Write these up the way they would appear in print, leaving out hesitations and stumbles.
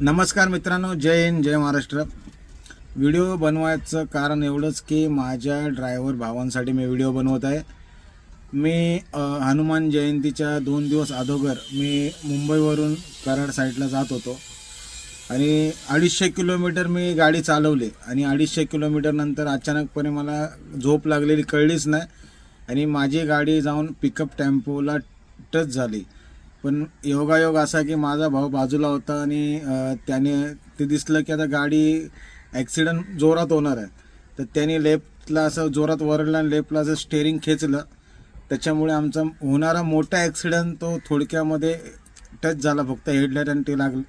नमस्कार मित्रांनो, जय हिंद, जय महाराष्ट्र। व्हिडिओ बनवायचं कारण एवढंच की माझ्या ड्रायव्हर भावांसाठी मी व्हिडिओ बनवत आहे। मी हनुमान जयंतीच्या 2 दिवस अगोदर मी मुंबईवरून कराड साईडला जात होतो आणि 250 किलोमीटर मी गाडी चालवली आणि 250 किलोमीटर नंतर अचानकपणे मला झोप लागलेली कळलीच नाही आणि माझी गाडी जाऊन पिकअप टेम्पोला टच झाली। पण योगायोग असा की माझा भाऊ बाजूला होता आणि त्याने ते दिसलं की आता गाडी ॲक्सिडेंट जोरात होणार आहे, तर त्याने लेफ्टला असं जोरात वरडलं आणि लेफ्टला असं स्टेअरिंग खेचलं। त्याच्यामुळे आमचा होणारा मोठा ॲक्सिडेंट तो थोडक्यामध्ये टच झाला, फक्त हेडलाईट आणि ते लागलं।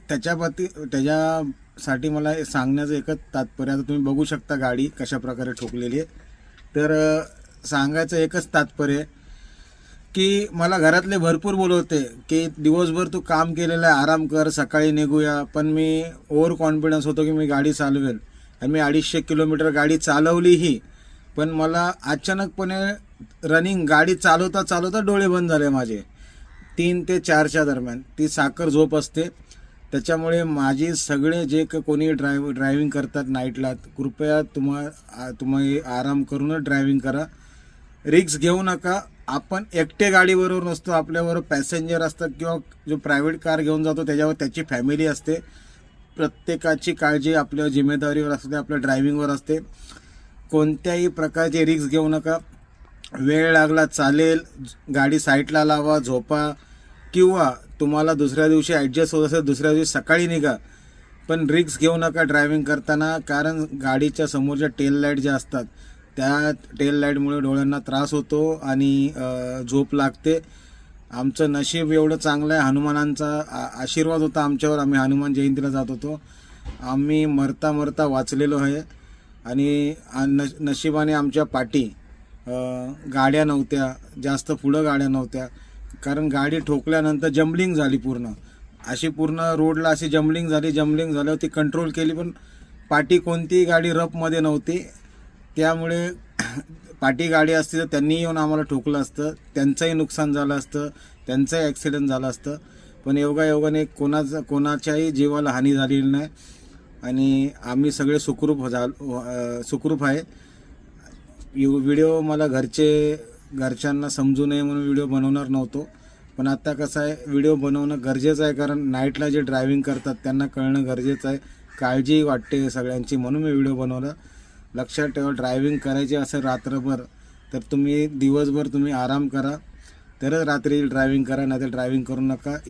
त्याच्यासाठी मला सांगण्याचं एकच तात्पर्य, आता तुम्ही बघू शकता गाडी कशा प्रकारे ठोकलेली आहे। तर सांगायचं एकच तात्पर्य आहे की मला घरातले भरपूर बोलवते की दिवसभर तू काम केलेलं आहे, आराम कर, सकाळी निघूया। पण मी ओव्हर कॉन्फिडन्स होतो की मी गाडी चालवेल आणि मी 250 किलोमीटर गाडी चालवलीही। पण मला अचानकपणे रनिंग गाडी चालवता चालवता डोळे बंद झाले माझे 3 ते 4च्या दरम्यान। ती साखर झोप असते, त्याच्यामुळे माझी सगळे जे कोणी ड्रायव्हिंग करतात नाईटला, कृपया तुम्ही आराम करूनच ड्रायव्हिंग करा, रिस्क घेऊ नका। आपण एकटे गाडीबरोबर नसतो, आपल्याबरोबर पॅसेंजर असतात किंवा जो प्रायव्हेट कार घेऊन जातो त्याच्यावर त्याची फॅमिली असते। प्रत्येकाची काळजी आपल्या जिम्मेदारीवर असते, आपल्या ड्रायव्हिंगवर असते। कोणत्याही प्रकारचे रिस्क घेऊ नका। वेळ लागला चालेल, गाडी साईडला लावा, झोपा, किंवा तुम्हाला दुसऱ्या दिवशी ॲडजस्ट होत असेल दुसऱ्या दिवशी सकाळी निघा, पण रिस्क घेऊ नका ड्रायव्हिंग करताना। कारण गाडीच्या समोरच्या टेल लाईट ज्या असतात त्या टेल लाईटमुळे डोळ्यांना त्रास होतो आणि झोप लागते। आमचं नशीब एवढं चांगलं आहे, हनुमानांचा आशीर्वाद होता आमच्यावर, आम्ही हनुमान जयंतीला जात होतो, आम्ही मरता मरता वाचलेलो आहे। आणि नशिबाने आमच्या पाठी गाड्या नव्हत्या, जास्त पुढं गाड्या नव्हत्या, कारण गाडी ठोकल्यानंतर जम्बलिंग झाली पूर्ण, अशी पूर्ण रोडला अशी जम्बलिंग झाल्यावर ती कंट्रोल केली, पण पाठी कोणतीही गाडी रफमध्ये नव्हती। त्यामुळे पाठी गाडी असती तर त्यांनी येऊन आम्हाला ठोकलं असतं, त्यांचंही नुकसान झालं असतं, त्यांचंही ॲक्सिडेंट झालं असतं। पण योगायोगाने कोणाच्याही जीवाला हानी झालेली नाही आणि आम्ही सगळे सुखरूप आहे। व्हिडिओ मला घरच्यांना समजू नये म्हणून व्हिडिओ बनवणार नव्हतो, पण आता कसं आहे, व्हिडिओ बनवणं गरजेचं आहे, कारण नाईटला जे ड्रायव्हिंग करतात त्यांना कळणं गरजेचं आहे, काळजी वाटते सगळ्यांची, म्हणून मी व्हिडिओ बनवला। लक्षात ठेवा, ड्रायव्हिंग करायचे असेल रात्रभर तर तुम्ही दिवसभर आराम करा, तरच रात्री ड्रायव्हिंग करा, नाही तर ड्रायव्हिंग करू नका।